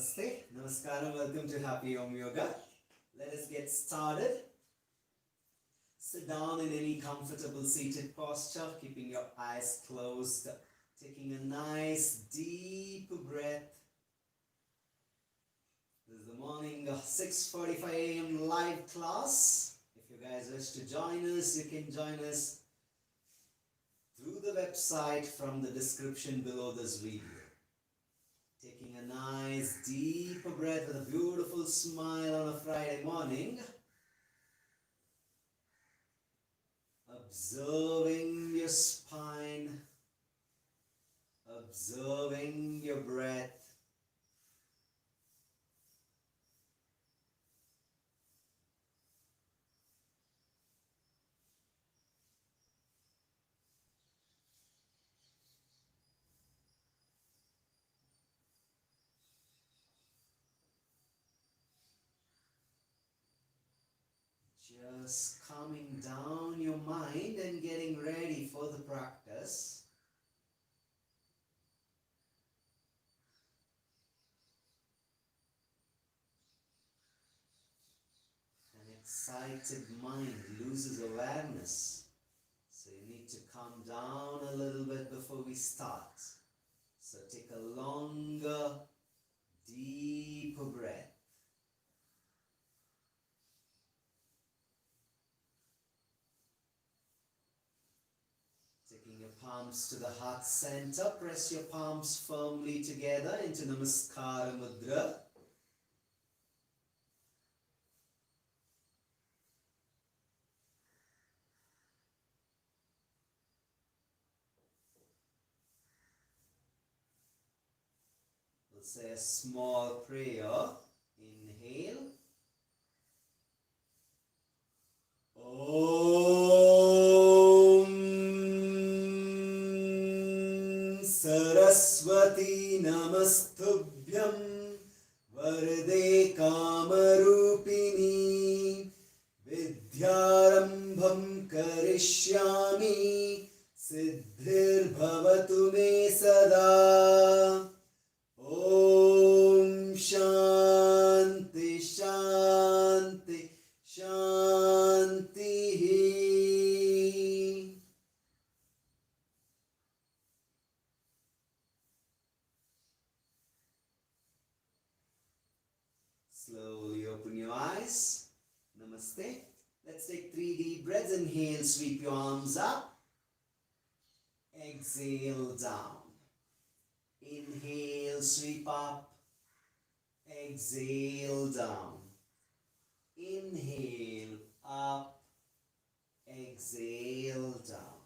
Namaste, Namaskaram, welcome to Happy Omyoga. Let us get started. Sit down in any comfortable seated posture, keeping your eyes closed, taking a nice deep breath. This is the morning 6:45 a.m. live class. If you guys wish to join us, you can join us through the website from the description below this video. Taking a nice deep breath with a beautiful smile on a Friday morning. Observing your spine, observing your breath. Just calming down your mind and getting ready for the practice. An excited mind loses awareness. So you need to calm down a little bit before we start. So take a longer, deeper breath. Taking your palms to the heart center, press your palms firmly together into Namaskara Mudra. We'll say a small prayer. Inhale. Saraswati Namastubhyam Varde Kamarupini Vidyarambham Karishyami Siddhir Bhavatu Me Sada. Om Shanti Shanti Shanti. Slowly open your eyes. Namaste. Let's take 3 deep breaths. Inhale, sweep your arms up. Exhale, down. Inhale, sweep up. Exhale, down. Inhale, up. Exhale, down.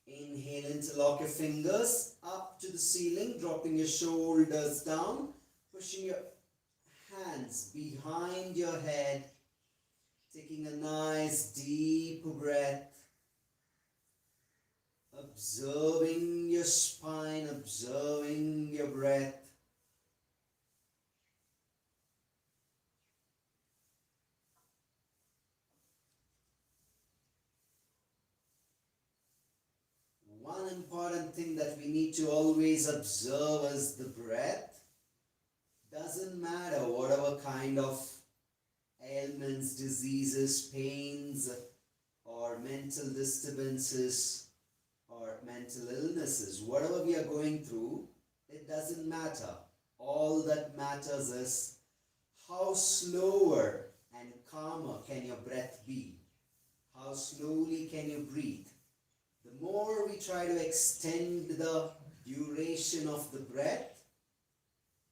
Inhale, interlock your fingers up to the ceiling, dropping your shoulders down, pushing your hands behind your head, taking a nice deep breath, observing your spine, observing your breath. One important thing that we need to always observe is the breath. Doesn't matter whatever kind of ailments, diseases, pains, or mental disturbances, or mental illnesses, whatever we are going through, it doesn't matter. All that matters is how slower and calmer can your breath be? How slowly can you breathe? The more we try to extend the duration of the breath,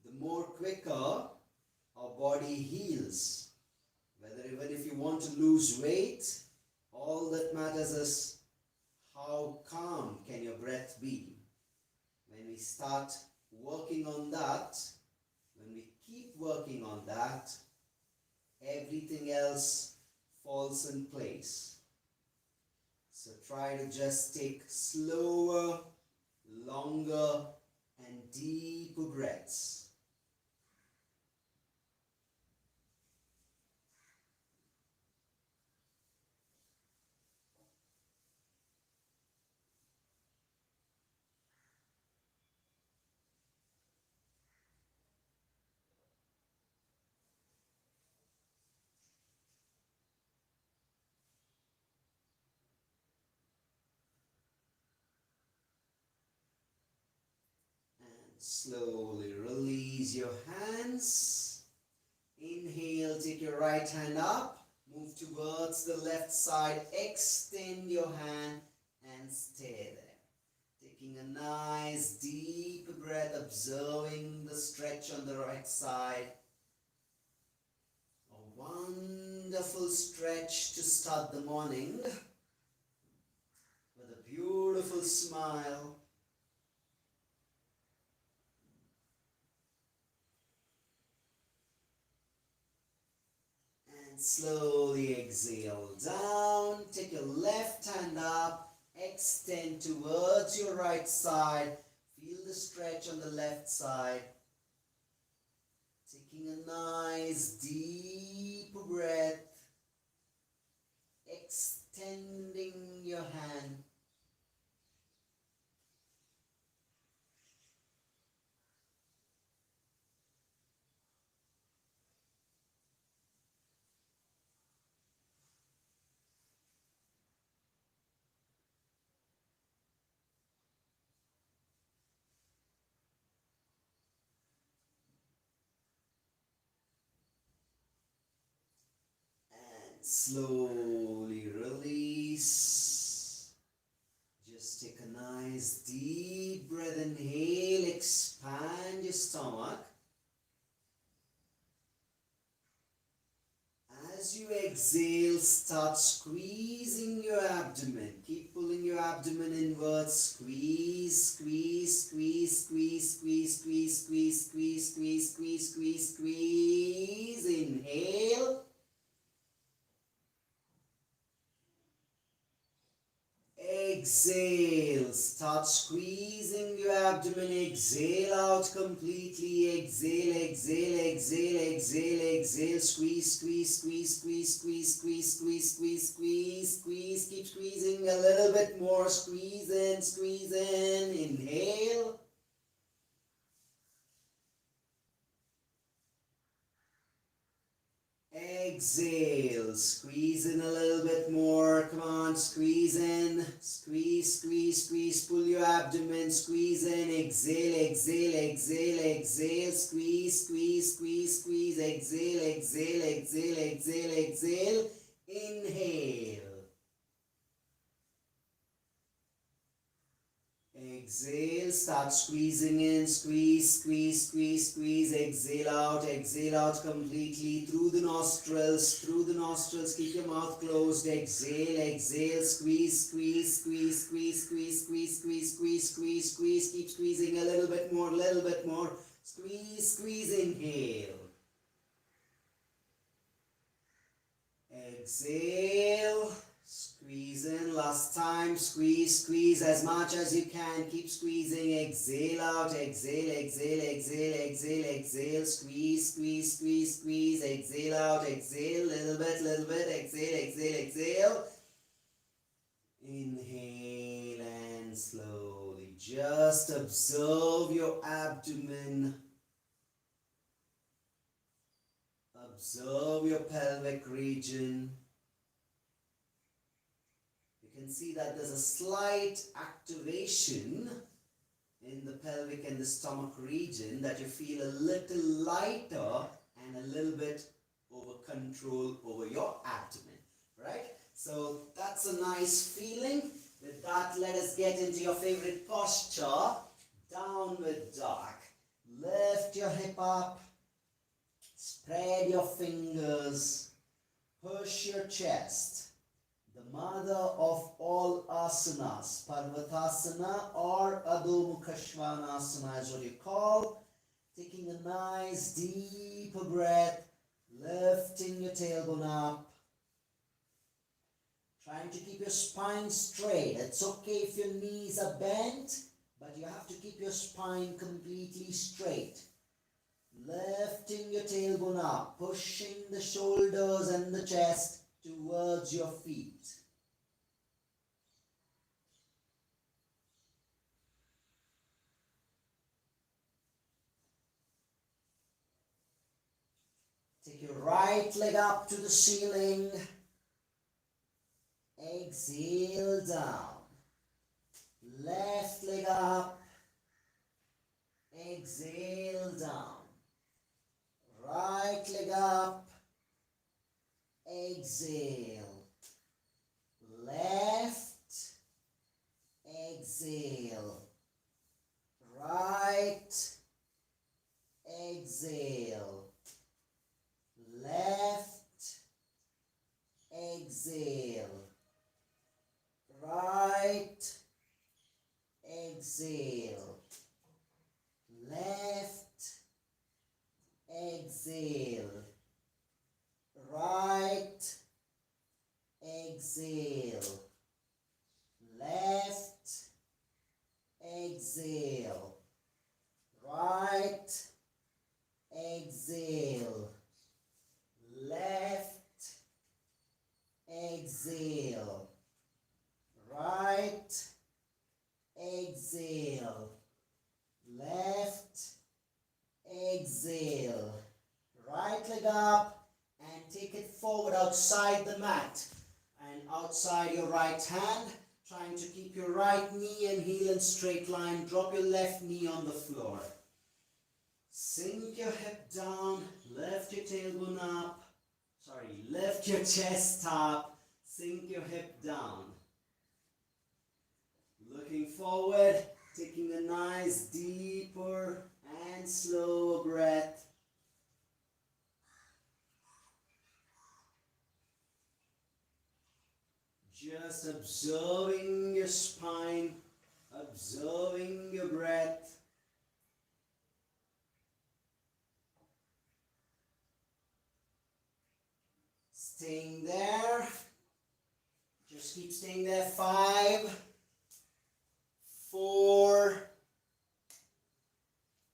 the more quicker our body heals. Whether even if you want to lose weight, all that matters is how calm can your breath be. When we start working on that, when we keep working on that, everything else falls in place. So try to just take slower, longer, and deeper breaths. Slowly release your hands. Inhale, take your right hand up. Move towards the left side. Extend your hand and stay there. Taking a nice deep breath, observing the stretch on the right side. A wonderful stretch to start the morning with a beautiful smile. And slowly exhale down. Take your left hand up. Extend towards your right side. Feel the stretch on the left side. Taking a nice deep breath. Extending your hand. Slowly release. Just take a nice deep breath. Inhale, expand your stomach. As you exhale, start squeezing your abdomen. Keep pulling your abdomen inwards. Squeeze, squeeze, squeeze, squeeze, squeeze, squeeze, squeeze, squeeze, squeeze, squeeze, squeeze, squeeze. Inhale. Exhale, start squeezing your abdomen. Exhale out completely. Exhale, exhale, exhale, exhale, exhale. Squeeze, squeeze, squeeze, squeeze, squeeze, squeeze, squeeze, squeeze, squeeze, squeeze. Keep squeezing a little bit more. Squeeze in, squeeze in. Inhale. Exhale, squeeze in a little bit more. Come on, squeeze in. Squeeze, squeeze, squeeze. Pull your abdomen, squeeze in. Exhale, exhale, exhale, exhale. Squeeze, squeeze, squeeze, squeeze. Exhale, exhale, exhale, exhale, exhale. Inhale. Exhale, start squeezing in, squeeze, squeeze, squeeze, squeeze, exhale out completely through the nostrils, keep your mouth closed, exhale, exhale, squeeze, squeeze, squeeze, squeeze, squeeze, squeeze, squeeze, squeeze, squeeze, squeeze, keep squeezing a little bit more, squeeze, squeeze, inhale. Exhale. Squeeze in, last time, squeeze, squeeze as much as you can, keep squeezing, exhale out, exhale, exhale, exhale, exhale, exhale, squeeze, squeeze, squeeze, squeeze, exhale out, exhale, little bit, exhale, exhale, exhale, inhale and slowly just observe your abdomen, observe your pelvic region. You can see that there's a slight activation in the pelvic and the stomach region, that you feel a little lighter and a little bit over control over your abdomen, right? So that's a nice feeling. With that, let us get into your favorite posture, downward dog. Lift your hip up, spread your fingers, push your chest. The mother of all asanas, Parvatasana or Adho Mukha Svanasana is what you call. Taking a nice deep breath, lifting your tailbone up. Trying to keep your spine straight. It's okay if your knees are bent, but you have to keep your spine completely straight. Lifting your tailbone up, pushing the shoulders and the chest towards your feet. Take your right leg up to the ceiling. Exhale down. Left leg up. exhale down. Right leg up, exhale. Left, exhale. Right, exhale. Left, exhale. Right, exhale. Left, exhale. Right, exhale. Left, exhale. Right, exhale. Left, exhale. Right, exhale. Left, exhale. Right leg up and take it forward outside the mat and outside your right hand, trying to keep your right knee and heel in straight line. Drop your left knee on the floor. Sink your hip down, lift your tailbone up. Lift your chest up, sink your hip down. Looking forward, taking a nice deeper and slower breath. Just observing your spine, observing your breath. Staying there. Just keep staying there. 5, 4,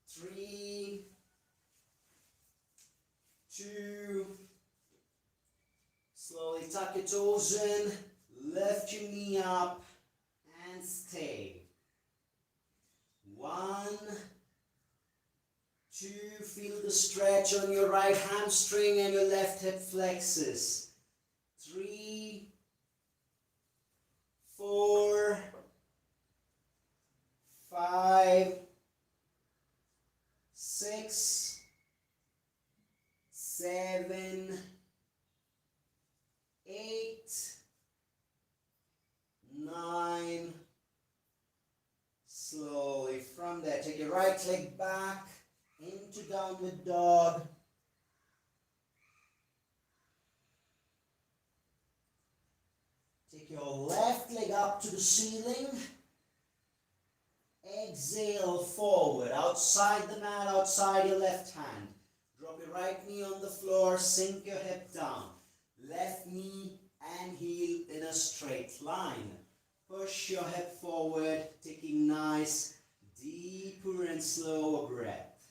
3, 2. Slowly tuck your toes in. Lift your knee up and stay. 1, 2, feel the stretch on your right hamstring and your left hip flexes. 3, 4, 5, 6, 7, 8, 9. Slowly from there, take your right leg back into downward dog. Take your left leg up to the ceiling. Exhale forward, outside the mat, outside your left hand. Drop your right knee on the floor, sink your hip down. Left knee and heel in a straight line. Push your hip forward, taking nice, deeper and slower breath.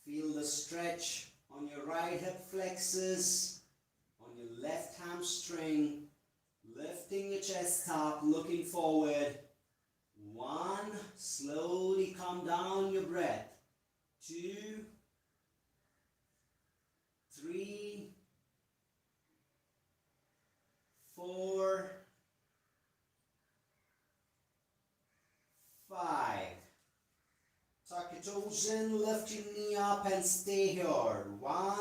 Feel the stretch on your right hip flexors, on your left hamstring, lifting your chest up, looking forward. 1, slowly calm down your breath. 2, 3, 4, 5. Tuck your toes in, lift your knee up and stay here. 1,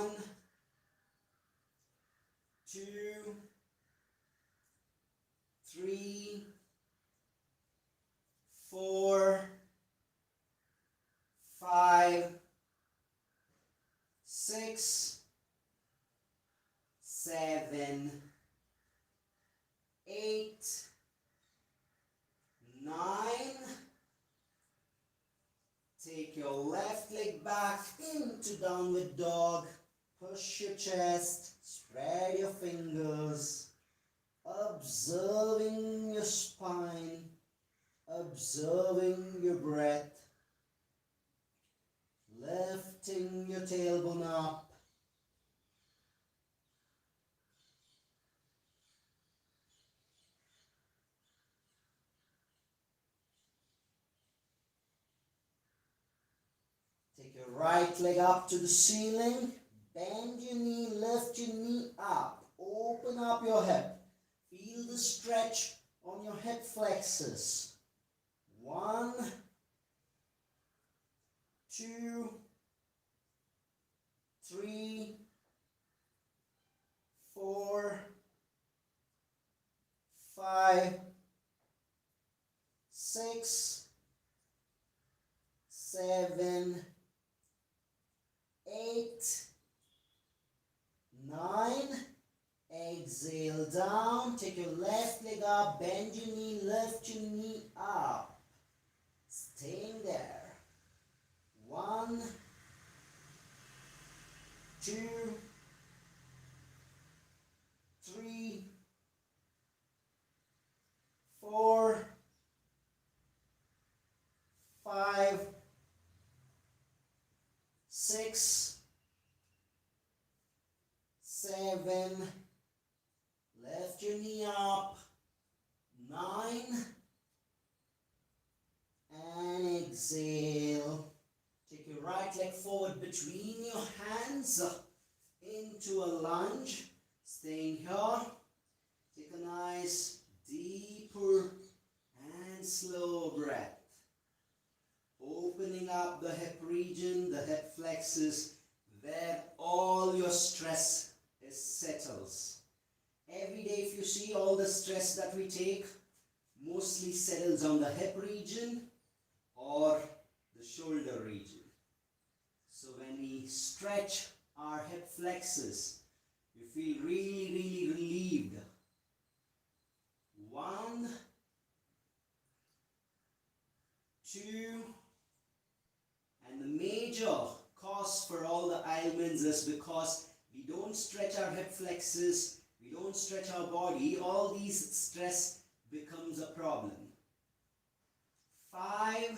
2, 3, 4, 5, 6, 7, 8, 9. Take your left leg back into downward dog. Push your chest, spread your fingers, observing your spine, observing your breath, lifting your tailbone up. Take your right leg up to the ceiling. Bend your knee, lift your knee up. Open up your hip. Feel the stretch on your hip flexors. 1, 2, 3, 4, 5, 6, 7, 8, 9. Exhale down. Take your left leg up. Bend your knee. Lift your knee up. Staying there. 1, 2, 3, 4, 5, 6, 7. Lift your knee up. 9. And exhale. Take your right leg forward between your hands into a lunge. Staying here. Take a nice deeper and slow breath. Opening up the hip region, the hip flexors, where all your stress settles. Every day if you see, all the stress that we take mostly settles on the hip region or the shoulder region. So when we stretch our hip flexors, you feel really, really relieved. 1, 2, and the major cause for all the ailments is because we don't stretch our hip flexors, we don't stretch our body. All these stress becomes a problem. 5,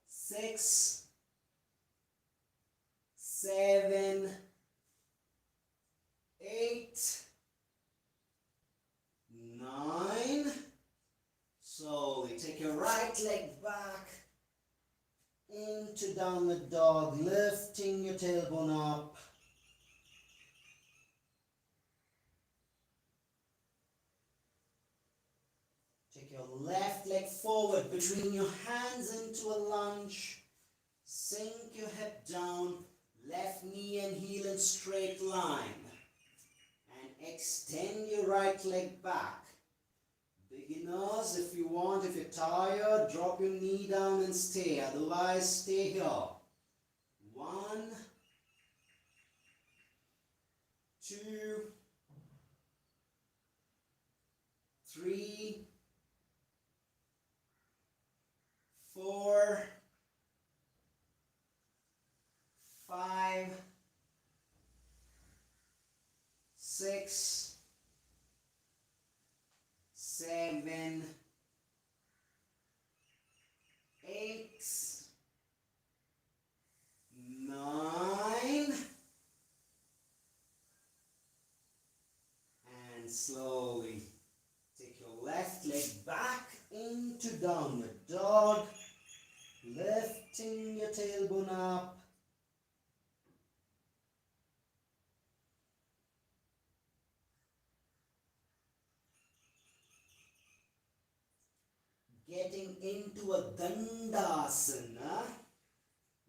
6, 7, 8, 9. Slowly take your right leg back into downward dog, lifting your tailbone up. Take your left leg forward between your hands into a lunge. Sink your hip down, left knee and heel in straight line. And extend your right leg back. Beginners, if you want, if you're tired, drop your knee down and stay. Otherwise, stay here. 1, 2, 3, 4, 5, 6, 7, 8, 9, and slowly take your left leg back into downward dog, lifting your tailbone up. Getting into a Dandasana.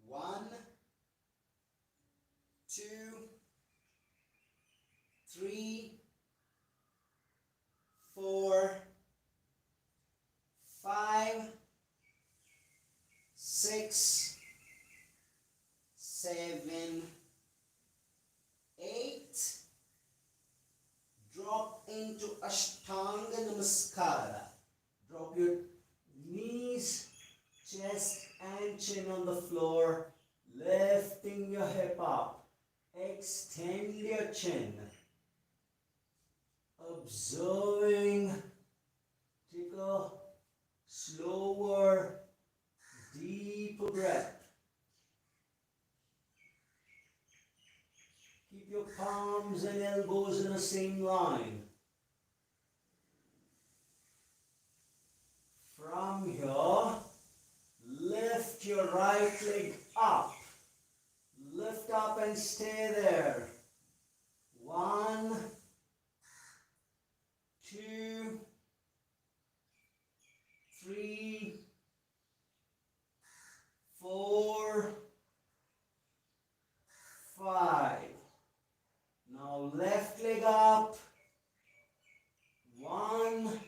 1, 2, 3, 4, 5, 6, 7, 8. Drop into Ashtanga Namaskara. Drop your knees, chest and chin on the floor, lifting your hip up. Extend your chin. Observing. Take a slower, deeper breath. Keep your palms and elbows in the same line. From here, lift your right leg up. Lift up and stay there. 1, 2, 3, 4, 5. Now left leg up. 1,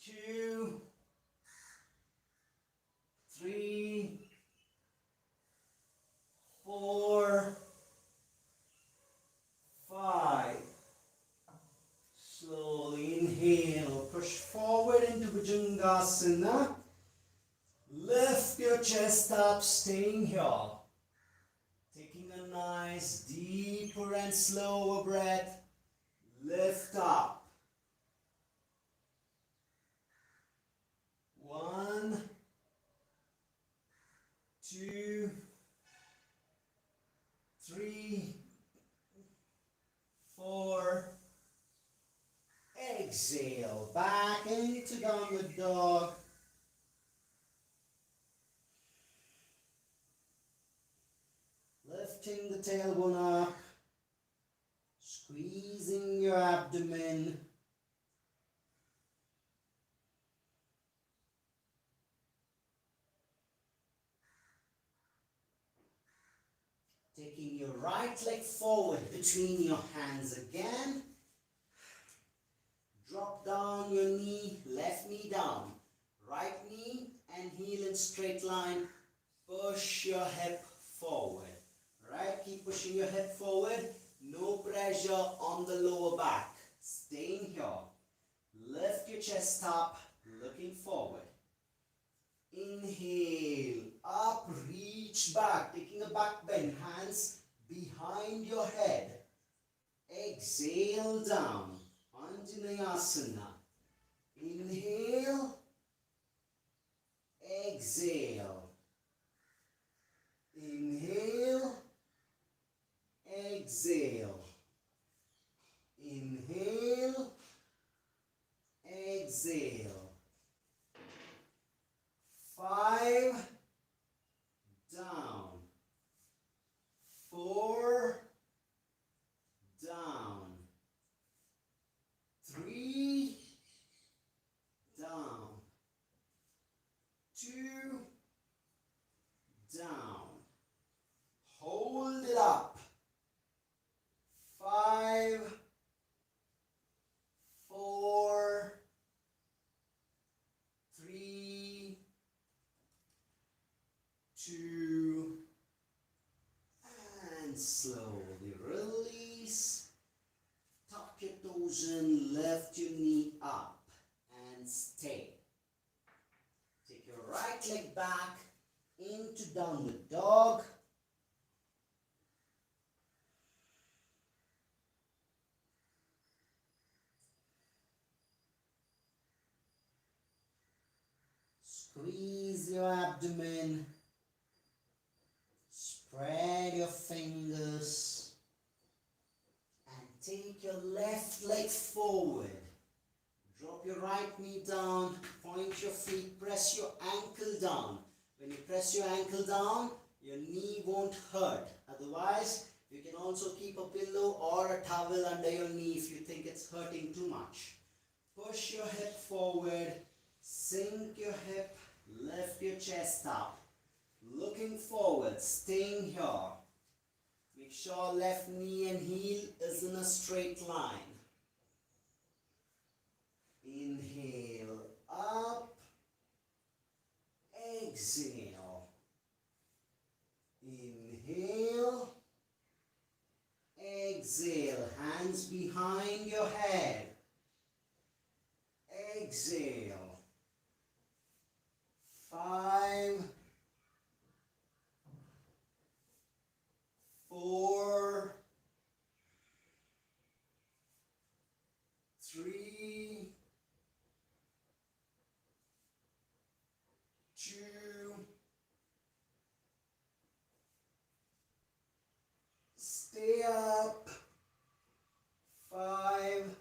2, 3, 4, 5. Slowly inhale, push forward into Bhujangasana. Lift your chest up, staying here. Taking a nice deeper and slower breath. Lift up. 1, 2, 3, 4. Exhale, back into downward dog. Lifting the tailbone up, squeezing your abdomen. Taking your right leg forward between your hands again. Drop down your knee, left knee down. Right knee and heel in straight line. Push your hip forward. Right, keep pushing your hip forward. No pressure on the lower back. Staying here. Lift your chest up, looking forward. Inhale, up, reach back, taking a back bend, hands behind your head. Exhale down, Anjaneyasana. Inhale, exhale. Inhale, exhale. Inhale, exhale. 5, down. 4, down. 3, down. 2, down. Hold it up. 5, 4, 3, 2, and slowly release. Tuck your toes in, lift your knee up and stay. Take your right leg back into downward dog. Squeeze your abdomen. Spread your fingers. And take your left leg forward. Drop your right knee down. Point your feet. Press your ankle down. When you press your ankle down, your knee won't hurt. Otherwise, you can also keep a pillow or a towel under your knee if you think it's hurting too much. Push your hip forward. Sink your hip. Lift your chest up. Looking forward. Staying here. Make sure left knee and heel is in a straight line. Inhale up. Exhale. Inhale. Exhale. Hands behind your head. Exhale. 5, 4, 3, 2, stay up. 5,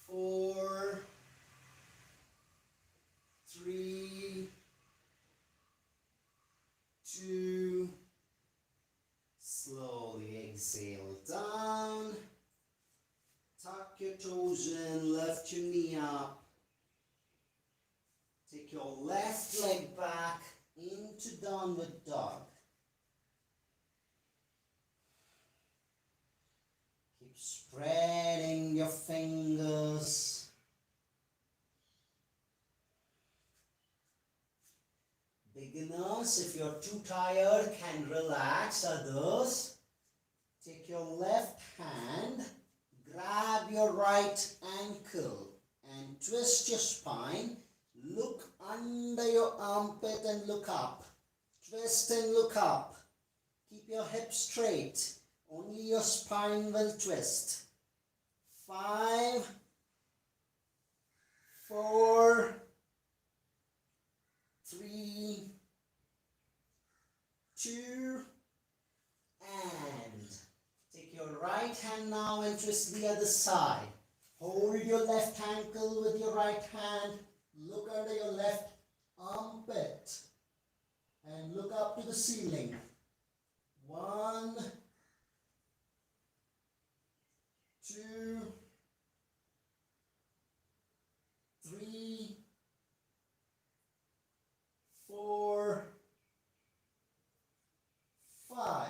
4, 3, 2, slowly exhale down. tuck your toes in, lift your knee up. Take your left leg back into downward dog. Keep spreading your fingers. Beginners, if you're too tired, can relax. Others, take your left hand, grab your right ankle and twist your spine. Look under your armpit and look up. Twist and look up. Keep your hips straight. Only your spine will twist. 5, 4, 3, 2, and take your right hand now and twist the other side. Hold your left ankle with your right hand. Look under your left armpit and look up to the ceiling. 1, 2, 3, 4, 5.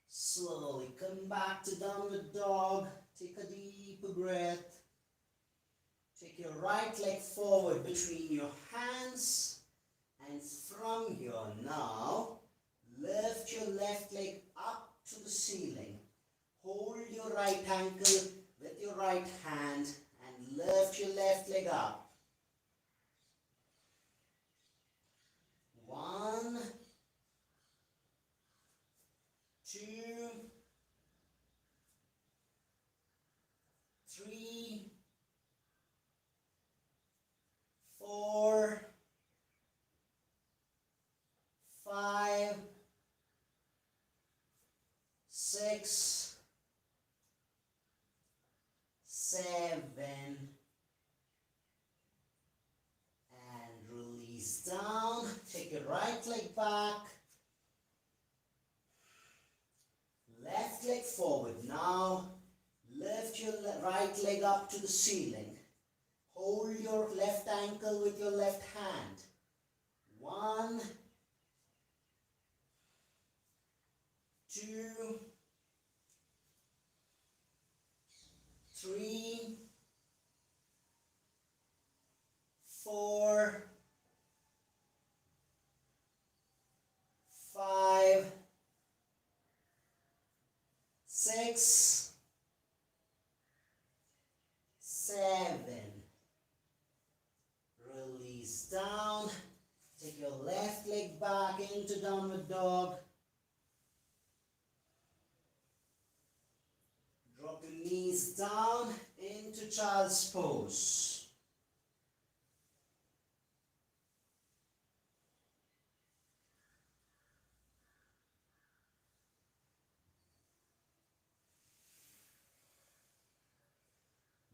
Slowly come back to downward dog. Take a deep breath. Take your right leg forward between your hands, and from here now, lift your left leg up to the ceiling. Hold your right ankle with your right hand and lift your left leg up. 1, 2, 3, 4, 5, 6, 7, and release down. Take your right leg back. Left leg forward. Now lift your right leg up to the ceiling. Hold your left ankle with your left hand. 1, 2, 3, 4, 5, 6, 7. Release down. Take your left leg back into downward dog. Drop your knees down into child's pose.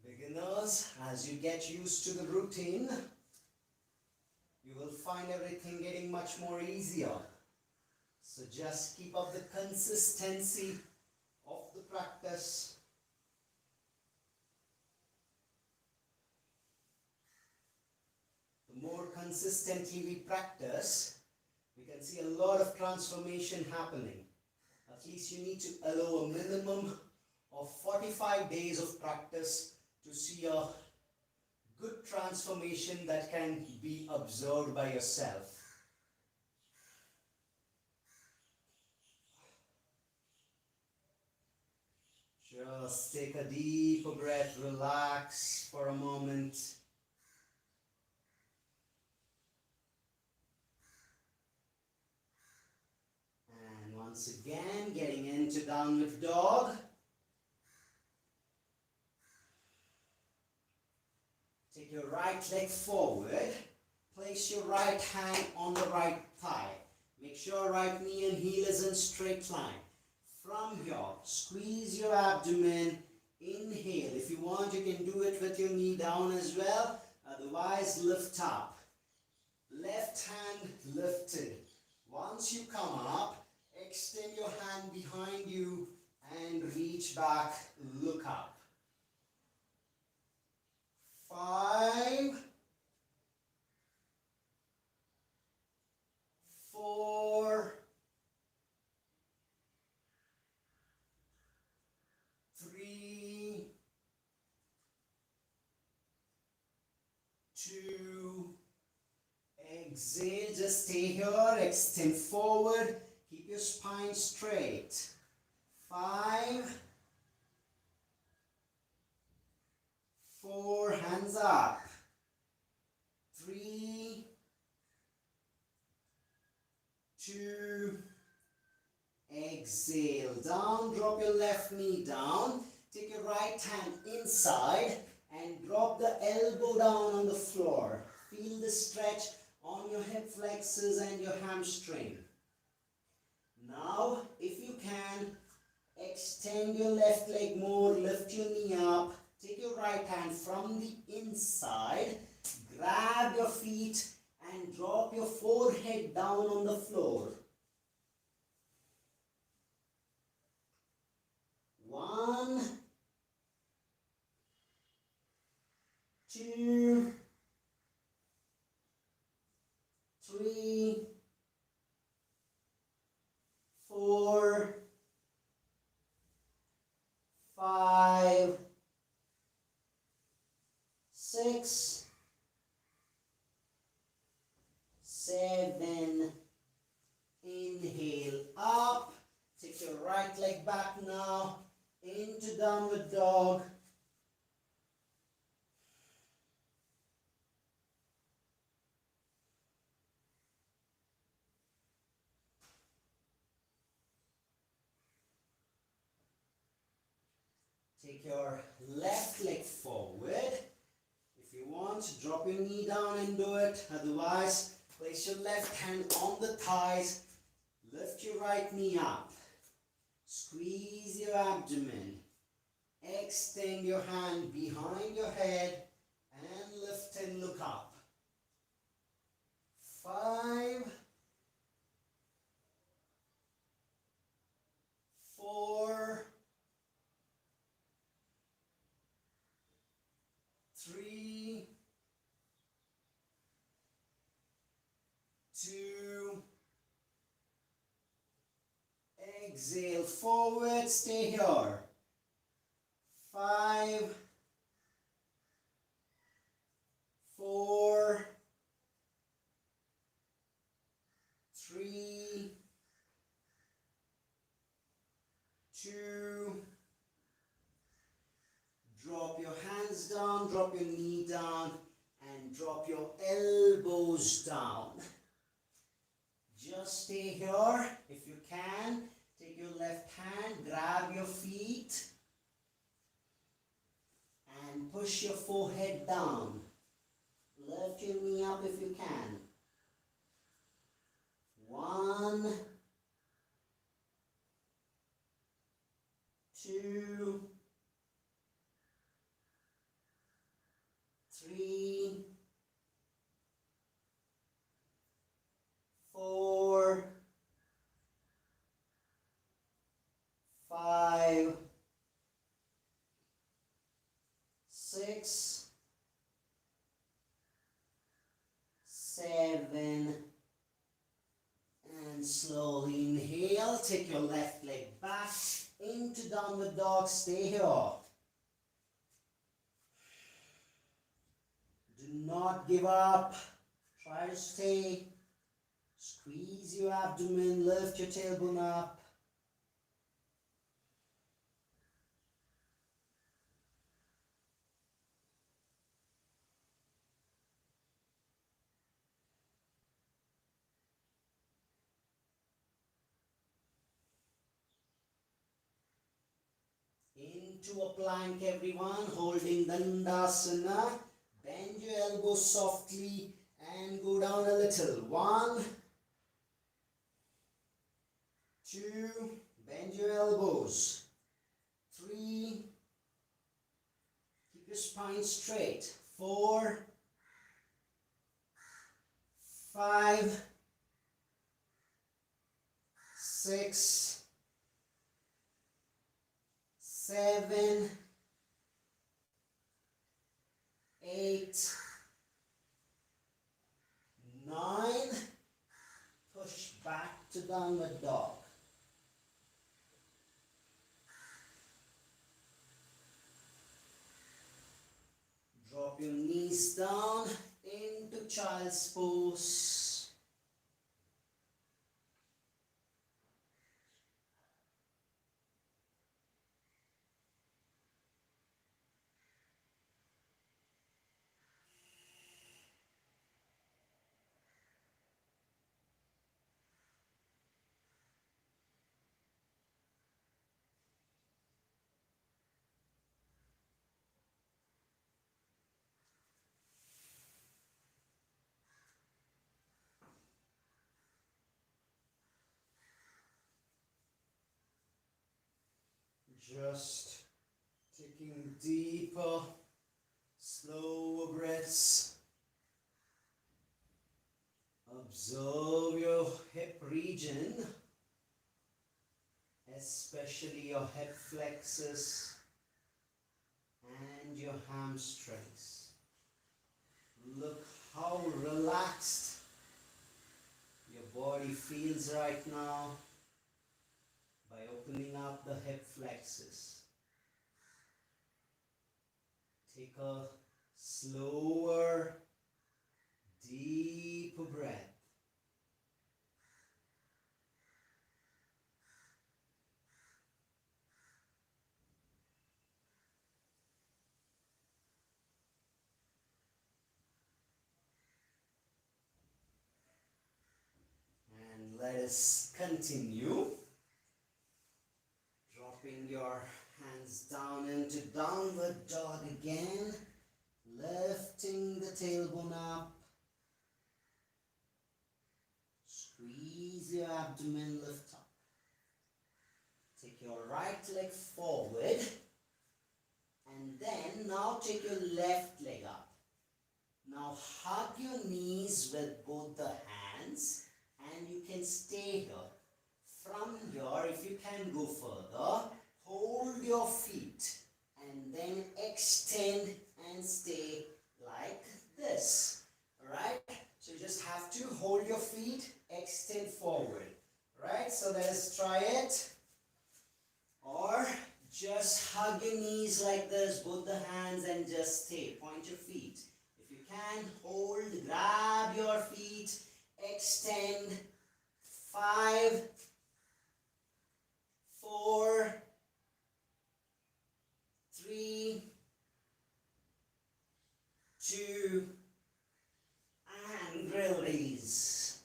Beginners, as you get used to the routine, you will find everything getting much more easier. So just keep up the consistency of the practice. The more consistently we practice, we can see a lot of transformation happening. At least you need to allow a minimum of 45 days of practice to see a good transformation that can be observed by yourself. Just take a deep breath, relax for a moment. And once again, getting into downward dog. Take your right leg forward. Place your right hand on the right thigh. Make sure right knee and heel is in straight line. From here, squeeze your abdomen. Inhale. If you want, you can do it with your knee down as well. Otherwise, lift up. Left hand lifted. Once you come up, extend your hand behind you and reach back, look up. 5, 4, 3, 2, exhale, just stay here, extend forward, keep your spine straight. 5, 4, hands up. 3, 2, exhale, down, drop your left knee down, take your right hand inside and drop the elbow down on the floor. Feel the stretch on your hip flexors and your hamstring. Now, if you can, extend your left leg more, lift your knee up, take your right hand from the inside, grab your feet and drop your forehead down on the floor. 1, 2, 3, 4, 5, 6, 7, inhale up, take your right leg back now, into downward dog. Take your left leg forward. If you want, drop your knee down and do it. Otherwise, place your left hand on the thighs. Lift your right knee up. Squeeze your abdomen. Extend your hand behind your head and lift and look up. 5, 4, 3, 2, exhale forward, stay here. 5, 4, 3, 2, drop your hands down, drop your knee down, and drop your elbows down. Just stay here. If you can, take your left hand, grab your feet, and push your forehead down. Lift your knee up if you can. 1, 2, 3, 4, 5, 6, 7, and slowly inhale. Take your left leg back into downward dog. Stay here. Do not give up. Try to stay. Squeeze your abdomen, lift your tailbone up. Into a plank, everyone, holding Dandasana. Bend your elbows softly and go down a little. 1, 2, bend your elbows. 3, keep your spine straight. 4, 5, 6, 7, 8, 8, 9, push back to downward dog. Drop your knees down into child's pose. Just taking deeper, slower breaths. Observe your hip region, especially your hip flexors and your hamstrings. Look how relaxed your body feels right now by opening up the hip flexors. Take a slower, deeper breath. And let us continue. Dropping your hands down into downward dog again. Lifting the tailbone up. Squeeze your abdomen, lift up. Take your right leg forward. And then now take your left leg up. Now hug your knees with both the hands. And you can stay here. From here, if you can go further, hold your feet and then extend and stay like this. Alright? So you just have to hold your feet, extend forward. Right? So let us try it. Or just hug your knees like this, both the hands, and just stay. Point your feet. If you can, hold, grab your feet, extend. 5, 4, 3, 2, and release.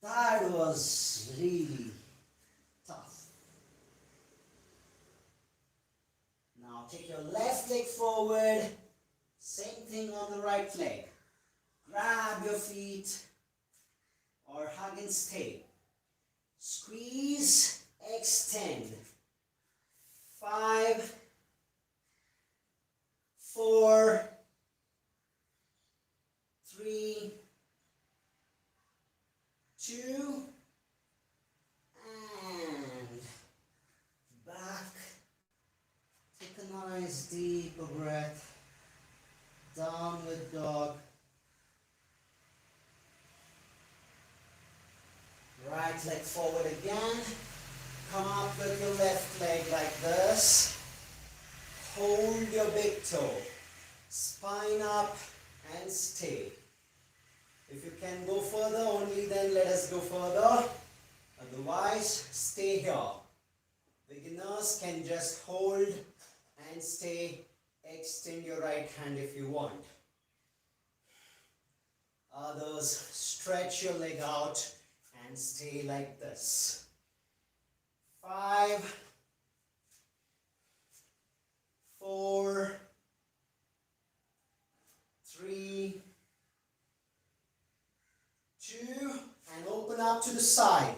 That was really tough. Now take your left leg forward. Same thing on the right leg. Grab your feet or hug and stay. Squeeze, extend. 5, 4, 3, 2, and back. Take a nice deep breath. Downward dog. Right leg forward again. Come up with your left leg like this. Hold your big toe. Spine up and stay. If you can go further, only then let us go further. Otherwise, stay here. Beginners can just hold and stay. Extend your right hand if you want. Others, stretch your leg out and stay like this. 5, 4, 3, 2, and open up to the side.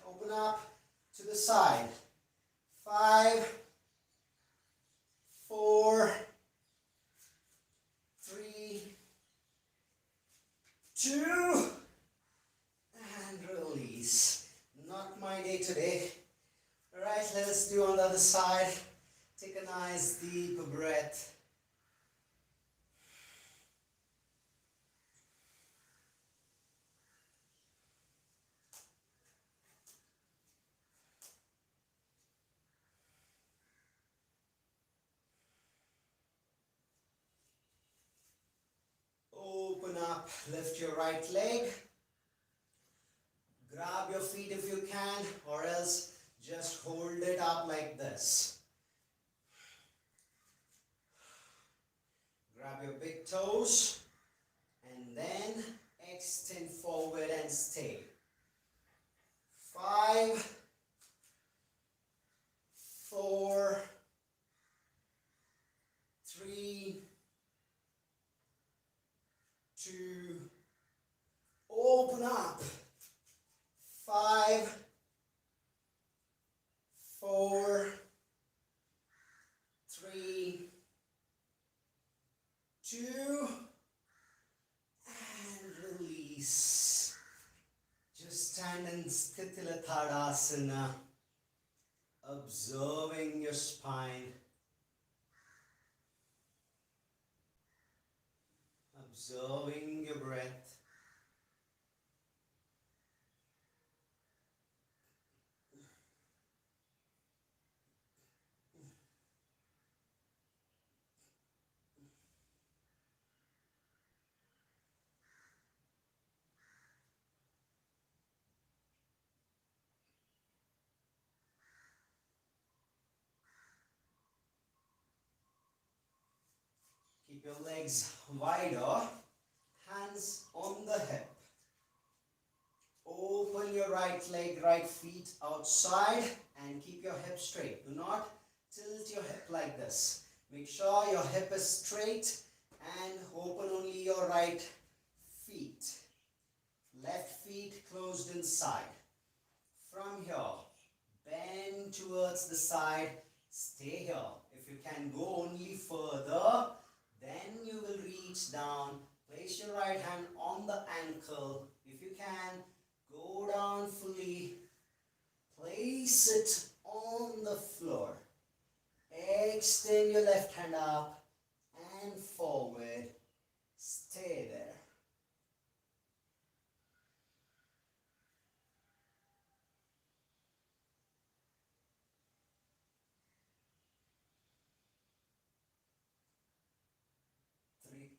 Open up to the side. 5, 4, 3, 2, and release. Not my day today. Alright, let us do on the other side. Take a nice deep breath. up, lift your right leg. Grab your feet if you can, or else just hold it up like this. Grab your big toes and then extend forward and stay. 5, 4, 3, 2, open up. 5, 4, 3, 2, and release. Just stand in Sthitila Tadasana, observing your spine, observing your breath. Keep your legs wider, hands on the hip. Open your right leg, right feet outside and keep your hip straight. Do not tilt your hip like this. Make sure your hip is straight and open only your right feet. Left feet closed inside. From here, bend towards the side. Stay here. If you can go only further, then you will reach down. Place your right hand on the ankle. If you can, go down fully. Place it on the floor. Extend your left hand up and forward. Stay there.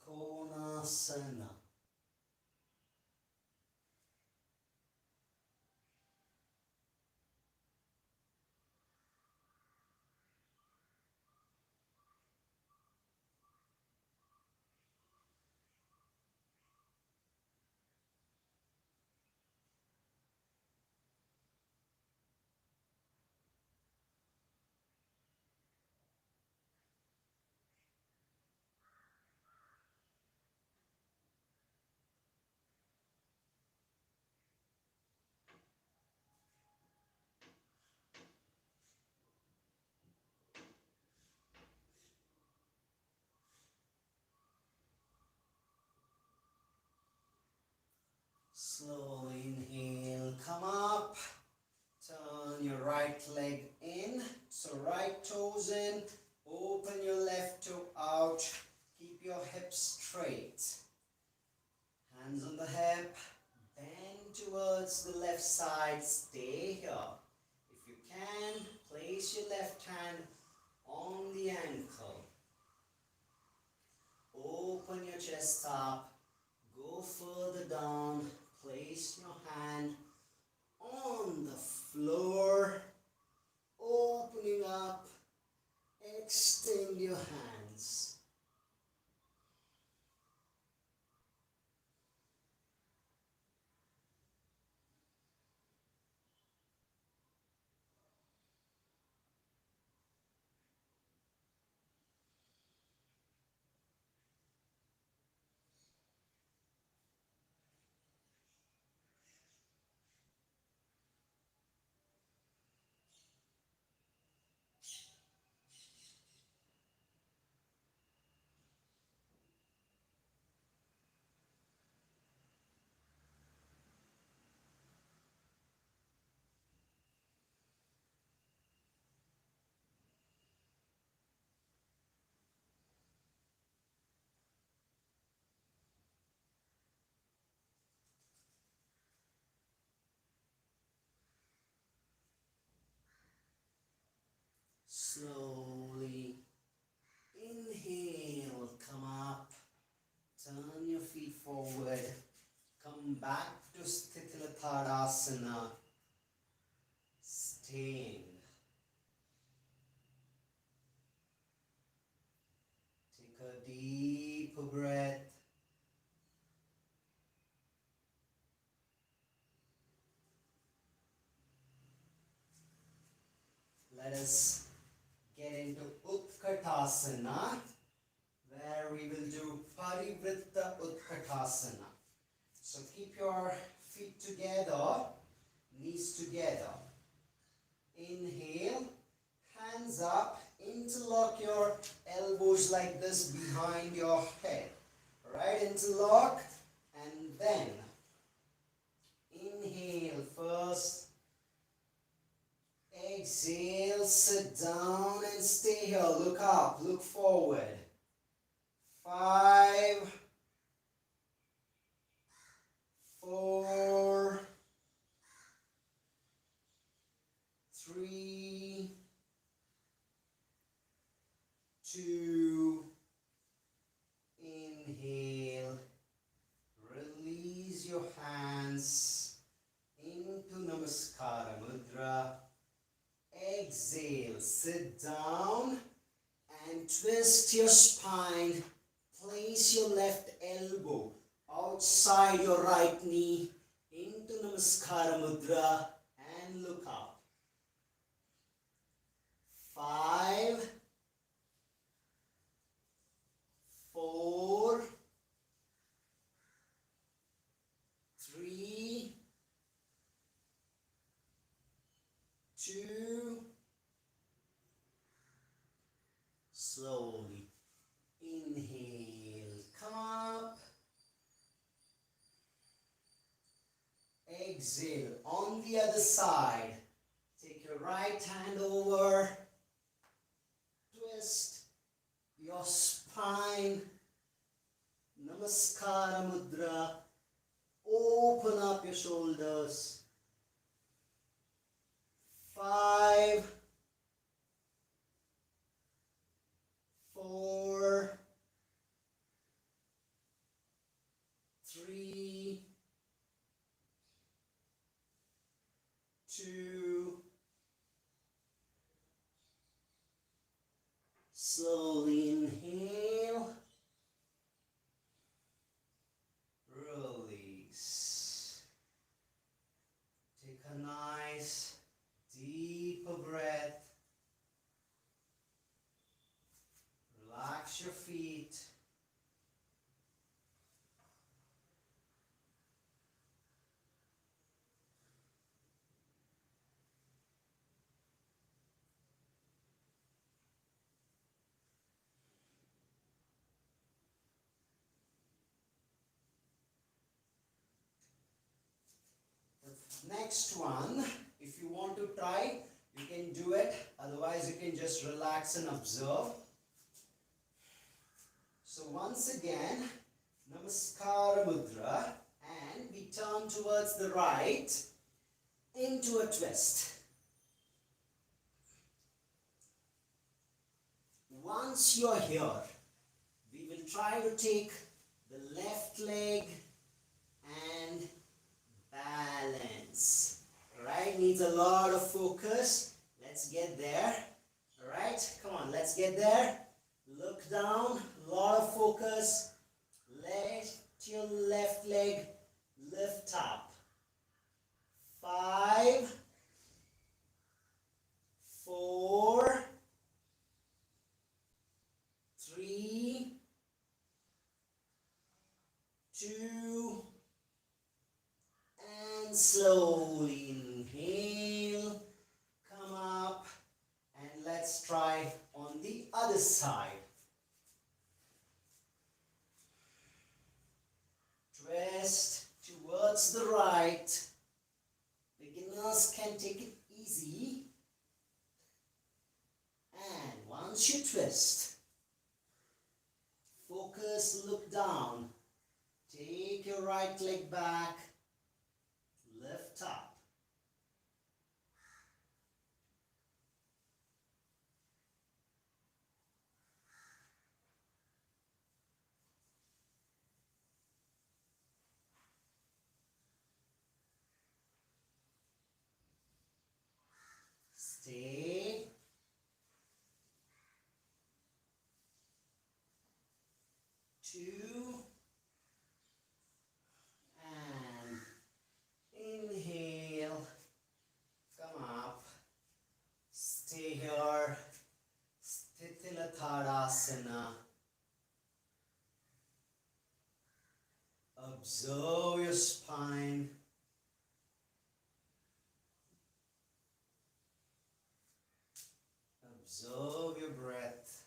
Trikonasana. Slow inhale, come up. Turn your right leg in, so right toes in. Open your left toe out. Keep your hips straight. Hands on the hip. Bend towards the left side. Stay here. If you can, place your left hand on the ankle. Open your chest up. Go further down. Place your hand on the floor. Opening up. Extend your hands. back to Sthilatadasana, staying. Take a deep breath. Let us get into Utkatasana, where we will do Parivritta Utkatasana. So keep your feet together, knees together. Inhale, hands up, interlock your elbows like this behind your head. Right, interlock, and then inhale first. Exhale, sit down and stay here. Look up, look forward. 5, 4, 3, 2, inhale. Release your hands into Namaskara Mudra. Exhale, sit down and twist your spine. Place your left elbow outside your right knee into Namaskara Mudra and look up. 5, 4, 3, 2, slowly inhale, come up, exhale, on the other side, take your right hand over, twist your spine, Namaskara Mudra, open up your shoulders. 5, 4, 3, 2, slowly inhale, release. Take a nice deep breath. Relax your feet. Next one, if you want to try, you can do it. Otherwise, you can just relax and observe. So once again, Namaskara Mudra, and we turn towards the right into a twist. Once you're here, we will try to take the left leg and balance. Alright, needs a lot of focus. Let's get there. Alright, come on, let's get there. Look down, a lot of focus. Let your left leg lift up. 5, 4, 3, 2, and slowly inhale, come up, and let's try on the other side. Twist towards the right. Beginners can take it easy. And once you twist, focus, look down. Take your right leg back. Lift up. 2, and inhale, come up, stay here, Stitilatadasana. Observe your spine. Observe your breath.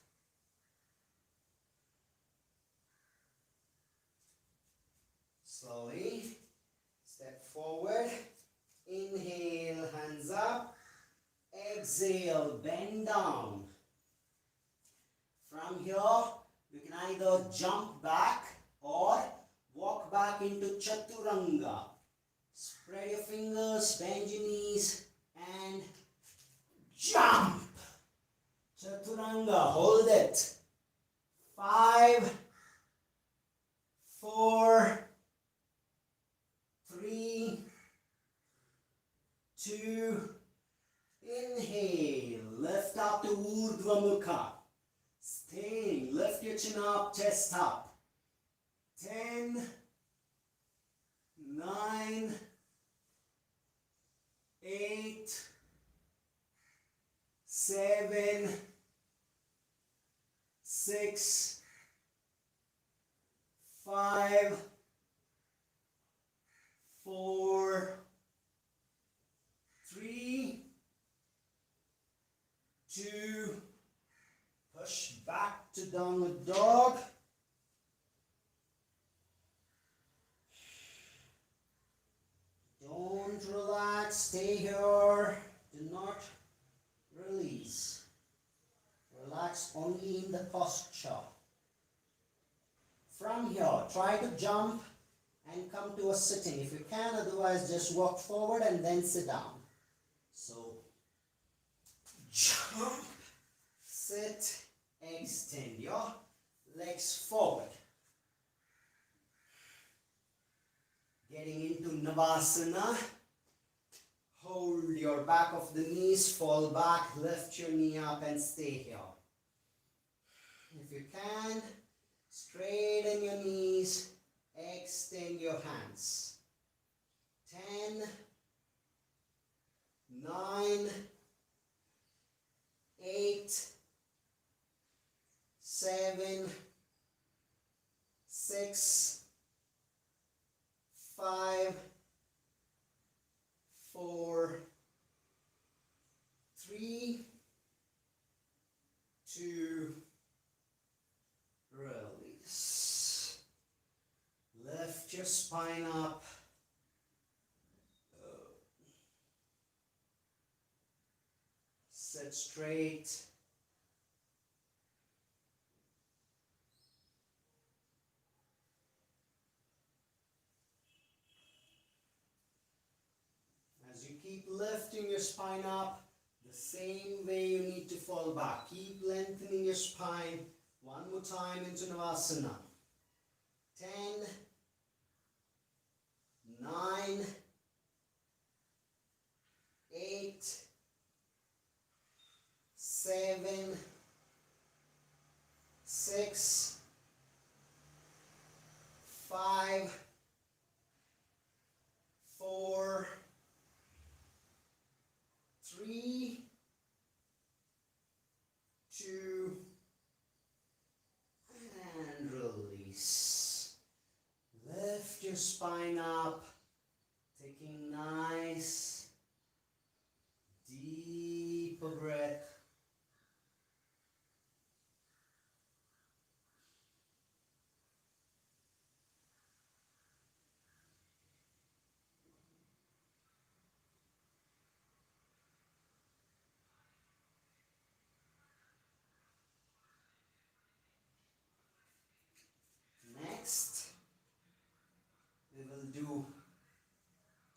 Slowly step forward. Inhale, hands up. Exhale, bend down. From here, you can either jump back or walk back into Chaturanga. Spread your fingers, bend your knees, and jump. Chaturanga, hold it. 5, 4, 3, 2, inhale, lift up to Urdhva Mukha. Staying, lift your chin up, chest up. 10, 9, 8, 7, 6, 5, 4, 3, 2, push back to downward dog. Don't relax, stay here. Do not release. Relax only in the posture. From here, try to jump and come to a sitting if you can, otherwise just walk forward and then sit down. So, jump, sit, extend your legs forward. Getting into Navasana. Hold your back of the knees, fall back, lift your knee up and stay here. If you can, straighten your knees, extend your hands. 10, 9, 8, 7, 6, 5, 4, 3, 2, release. Lift your spine up. Sit straight. As you keep lifting your spine up, the same way you need to fall back. Keep lengthening your spine. One more time into Navasana. 10, 9, 8, 7, 6, 5, 4, 3, 2, and release. Lift your spine up, taking nice, deep breath. Next, we will do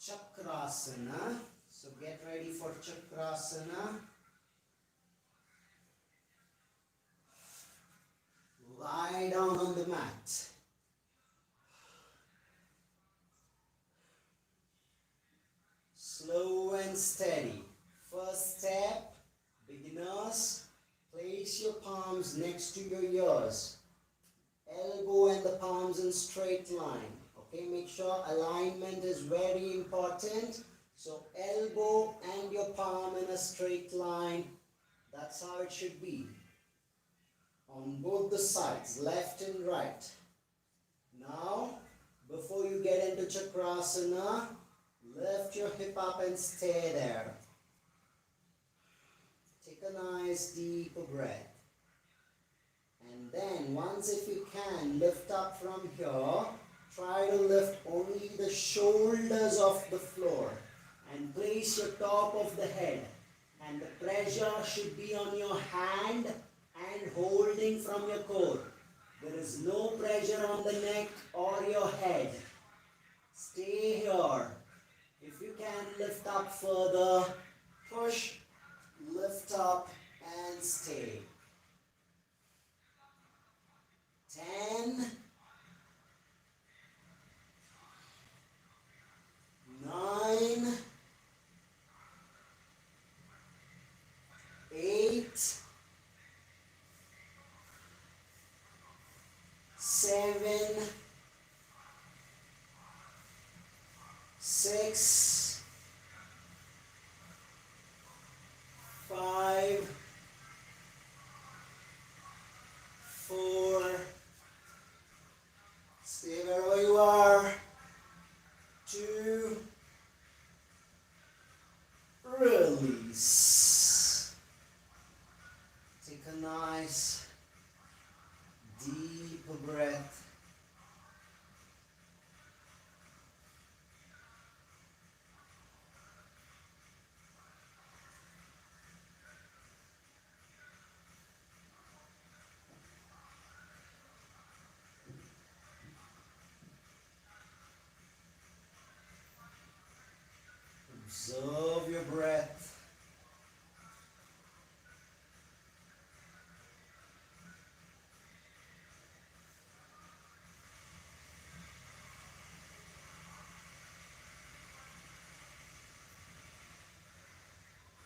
Chakrasana. So get ready for Chakrasana. Lie down on the mat. Slow and steady. First step, beginners, place your palms next to your ears. elbow and the palms in straight line. Okay, make sure alignment is very important. So elbow and your palm in a straight line. That's how it should be. On both the sides, left and right. Now, before you get into Chakrasana, lift your hip up and stay there. Take a nice deep breath. And then, once if you can, lift up from here. Try to lift only the shoulders off the floor. And place your top of the head. And the pressure should be on your hand and holding from your core. There is no pressure on the neck or your head. Stay here. If you can lift up further, push, lift up and stay. 10, 9, 8, 7, 6, 5, 4, stay wherever you are, 2, release. Take a nice deep breath. Observe your breath.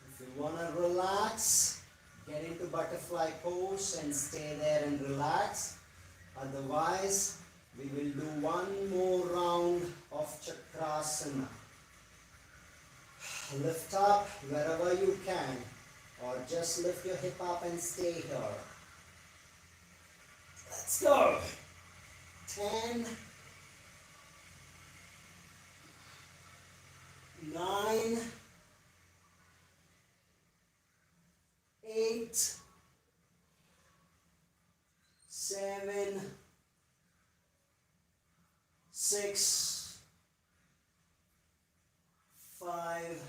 If you want to relax, get into butterfly pose and stay there and relax. Otherwise, we will do one more round of Chakrasana. Lift up wherever you can, or just lift your hip up and stay here. Let's go. 10, 9, 8, 7, 6, 5,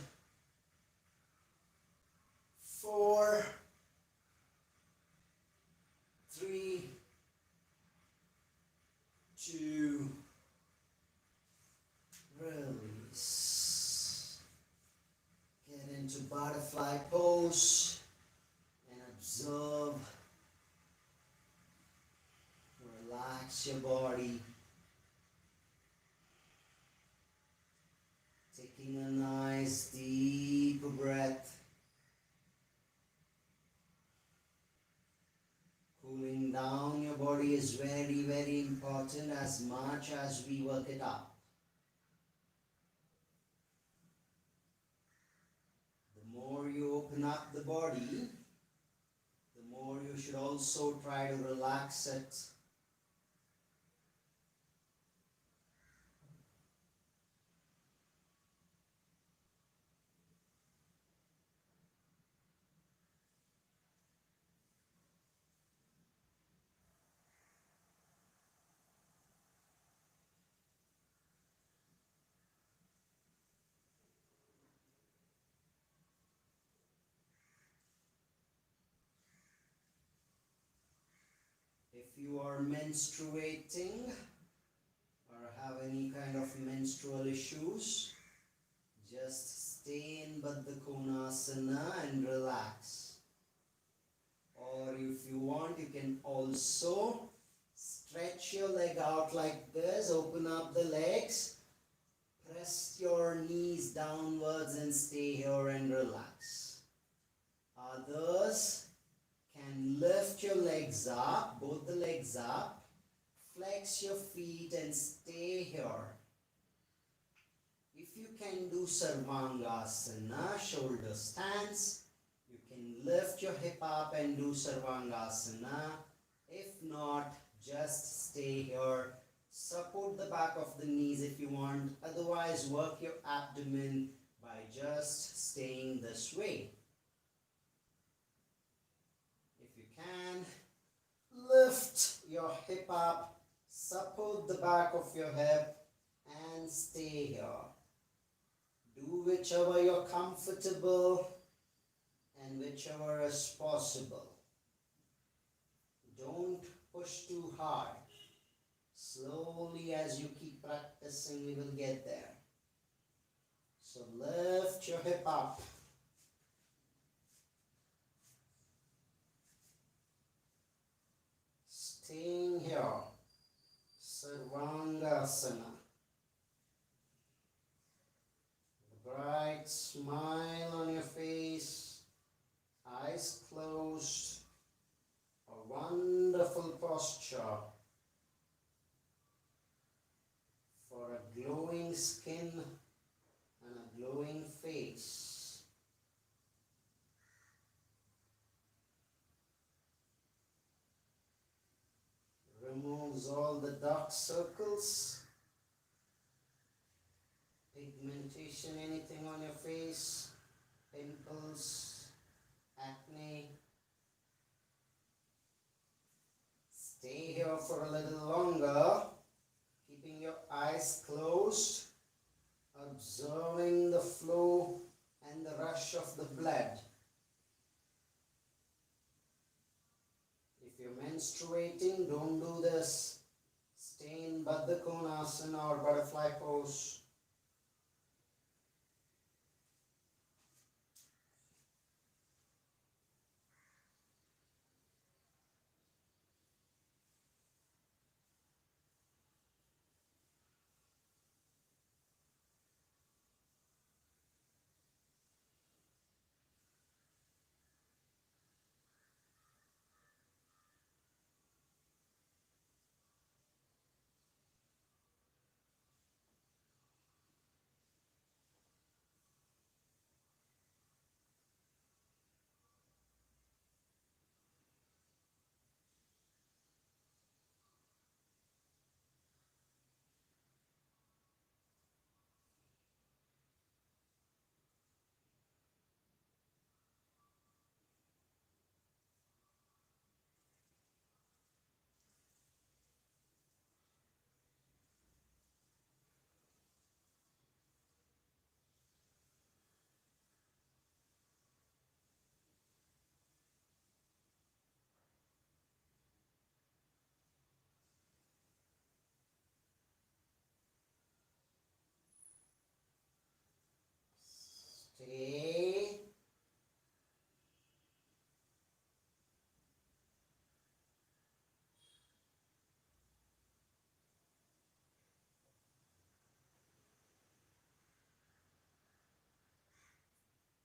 4, 3, 2, release. Get into butterfly pose and observe. Relax your body. Taking a nice deep breath. Cooling down your body is very, very important as much as we work it up. The more you open up the body, the more you should also try to relax it. If you are menstruating or have any kind of menstrual issues, just stay in Baddha Konasana and relax. Or if you want, you can also stretch your leg out like this, open up the legs, press your knees downwards and stay here and relax. Others can lift your legs up, both the legs up, Flex your feet and stay here. If you can do Sarvangasana, shoulder stance, you can lift your hip up and do Sarvangasana. If not, just stay here. Support the back of the knees if you want. Otherwise, work your abdomen by just staying this way. If you can, lift your hip up, support the back of your hip and stay here. Do whichever you're comfortable and whichever is possible. Don't push too hard. Slowly, as you keep practicing, we will get there. So lift your hip up. Staying here. Sarvangasana. Bright smile on your face. Eyes closed. A wonderful posture for a glowing skin and a glowing face. Removes all the dark circles, pigmentation, anything on your face, pimples, acne. Stay here for a little longer, keeping your eyes closed, observing the flow and the rush of the blood. If you're menstruating, don't do this. Stay in Baddha Konasana or butterfly pose. Stay.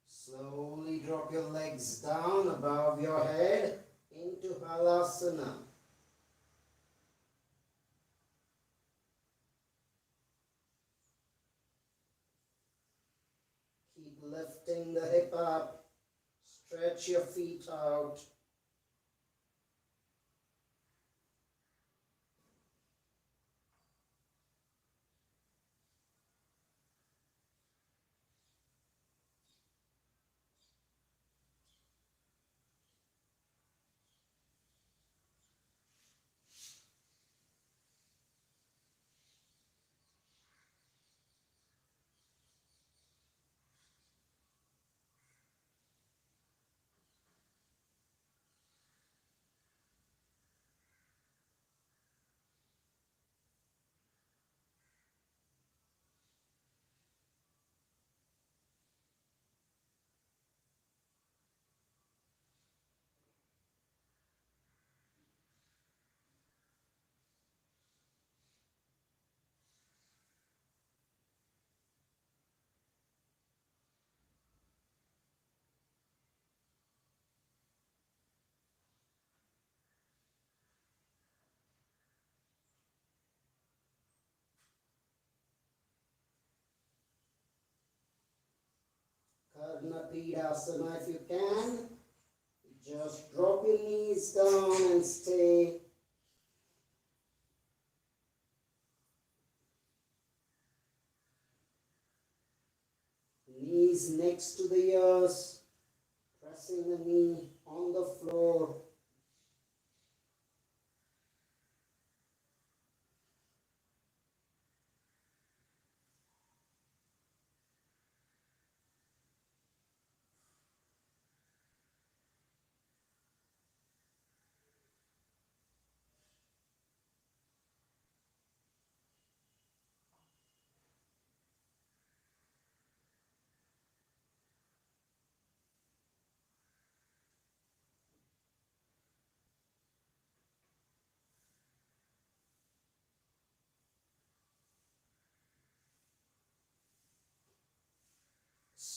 Slowly drop your legs down above your head into Halasana. Keep lifting the hip up. Stretch your feet out. Pranayama if you can. Just drop your knees down and stay. Knees next to the ears, pressing the knee on the floor.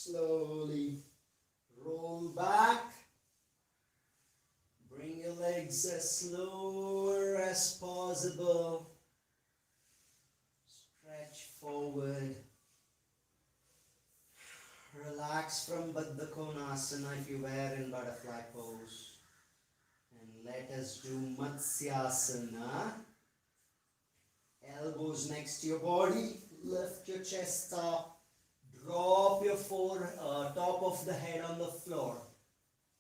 Slowly roll back. Bring your legs as slower as possible. Stretch forward. Relax from Baddha Konasana if you were in butterfly pose. And let us do Matsyasana. Elbows next to your body. Lift your chest up. Drop your top of the head on the floor.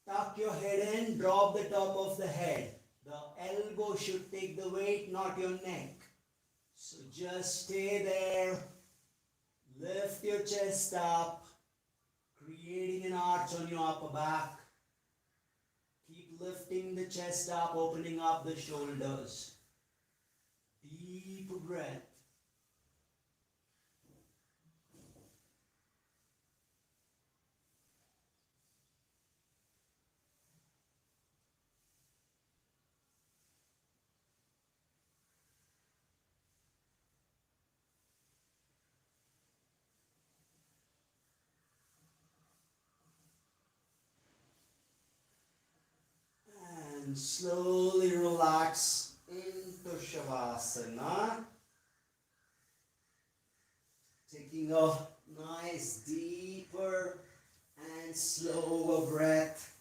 Tuck your head in, drop the top of the head. The elbow should take the weight, not your neck. So just stay there. Lift your chest up, creating an arch on your upper back. Keep lifting the chest up, opening up the shoulders. Deep breath. And slowly relax into Shavasana. Taking a nice deeper and slower breath.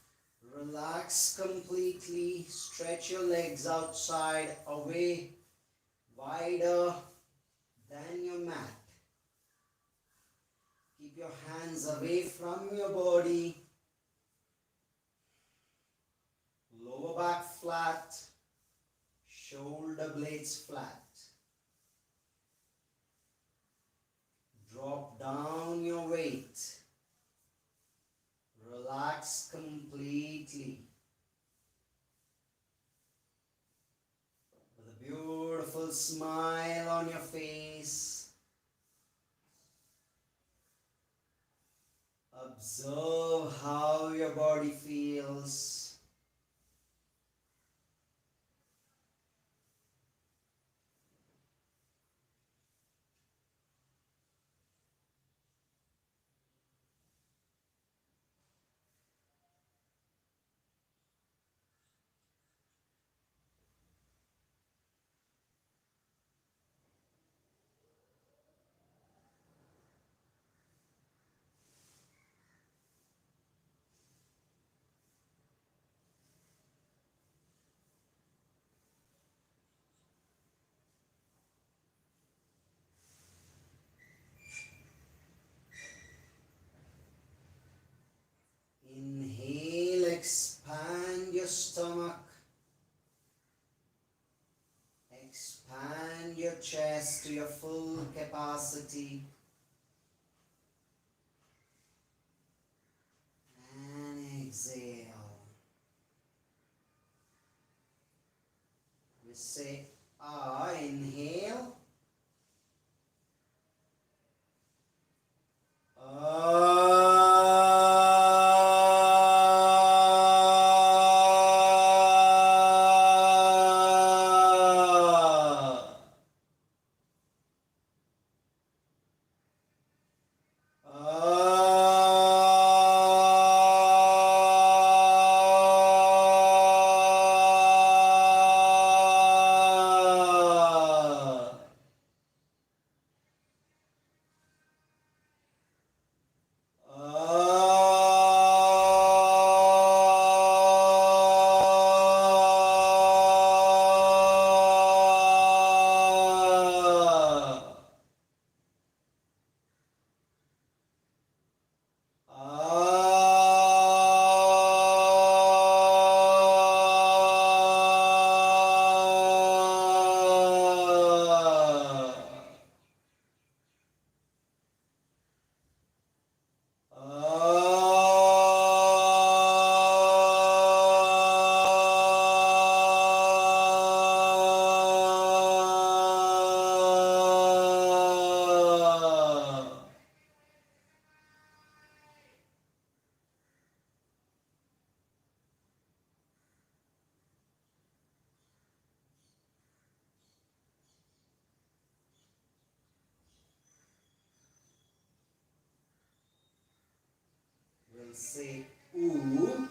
Relax completely. Stretch your legs outside, away, wider than your mat. Keep your hands away from your body. Lower back flat, shoulder blades flat. Drop down your weight. Relax completely. With a beautiful smile on your face. Observe how your body feels. Inhale, expand your stomach. Expand your chest to your full capacity. And exhale. We say ah, inhale. We'll say oo.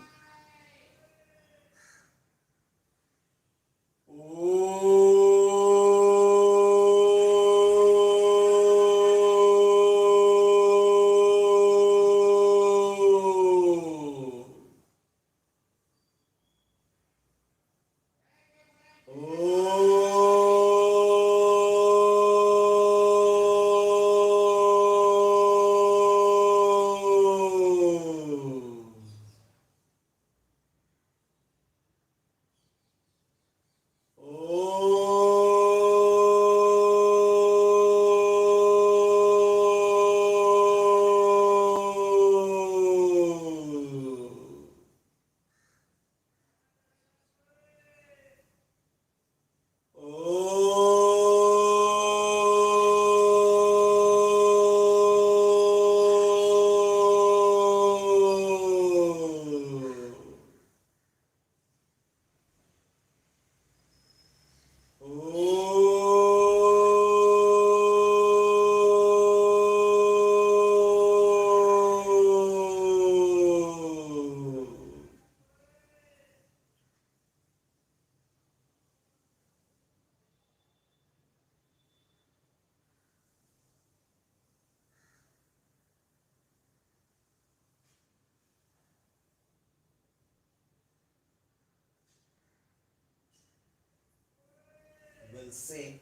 We'll say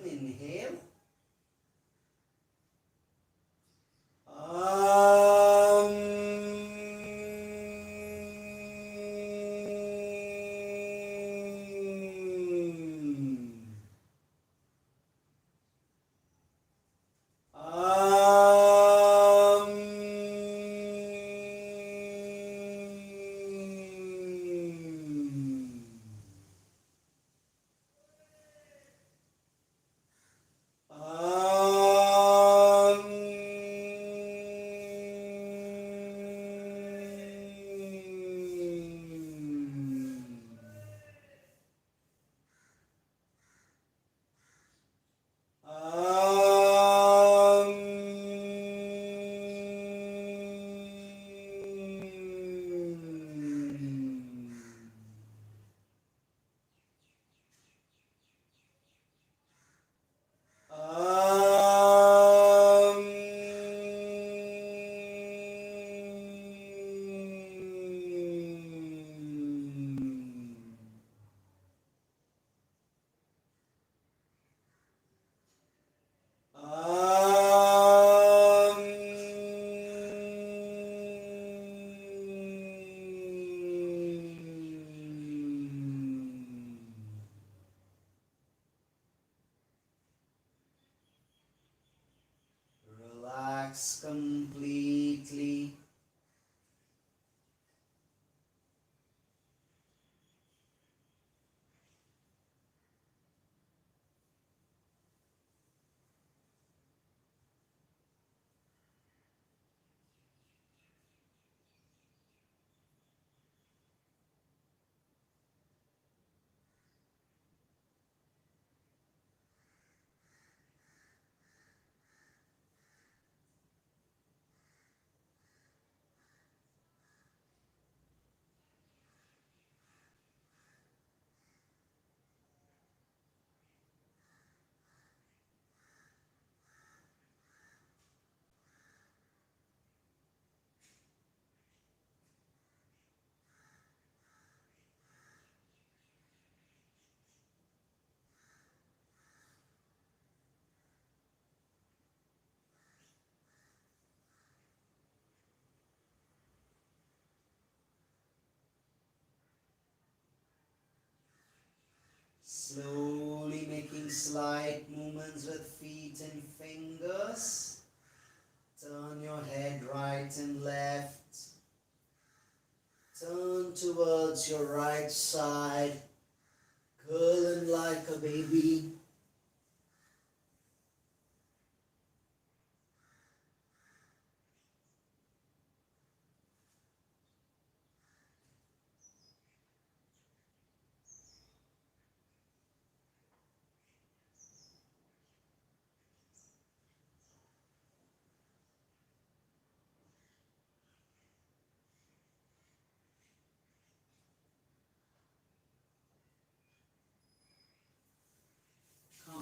inhale. Relax completely. Slowly making slight movements with feet and fingers. Turn your head right and left. Turn towards your right side. Curling like a baby.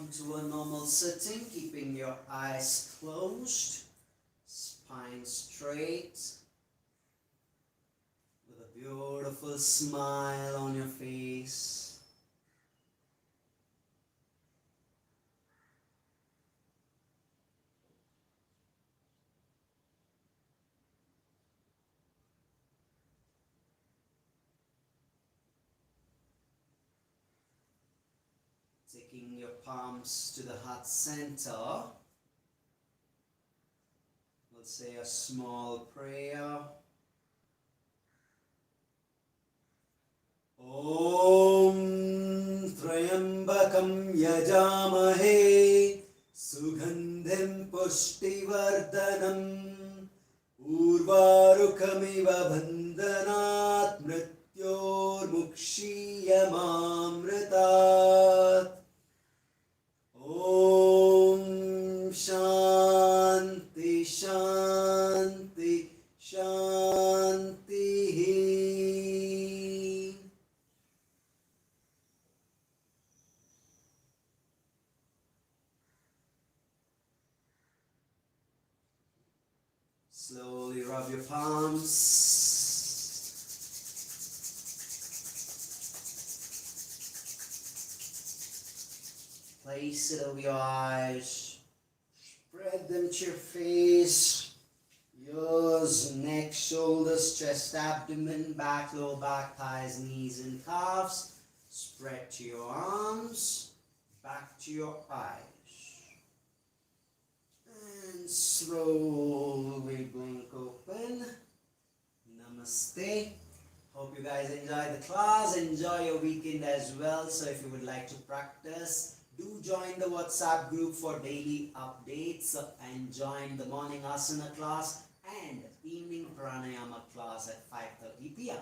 Come to a normal sitting, keeping your eyes closed, spine straight, with a beautiful smile on your face. Taking your palms to the heart center, we'll say a small prayer. Om Trayambakam Yajamahe Sugandhim Pushtivardhanam Urvarukamiva Bandhanat Mrityor Mukshiyamamritat. Om Shanti Shanti Shanti. Slowly rub your palms. Place it over your eyes. Spread them to your face. Ears, neck, shoulders, chest, abdomen, back, lower back, thighs, knees, and calves. Spread to your arms. Back to your eyes. And slowly blink open. Namaste. Hope you guys enjoy the class. Enjoy your weekend as well. So if you would like to practice, do join the WhatsApp group for daily updates and join the morning asana class and evening pranayama class at 5:30 p.m.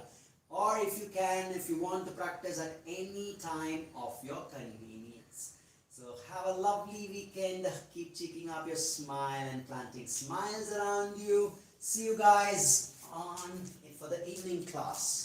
Or if you can, if you want to practice at any time of your convenience. So have a lovely weekend. Keep cheeking up your smile and planting smiles around you. See you guys on for the evening class.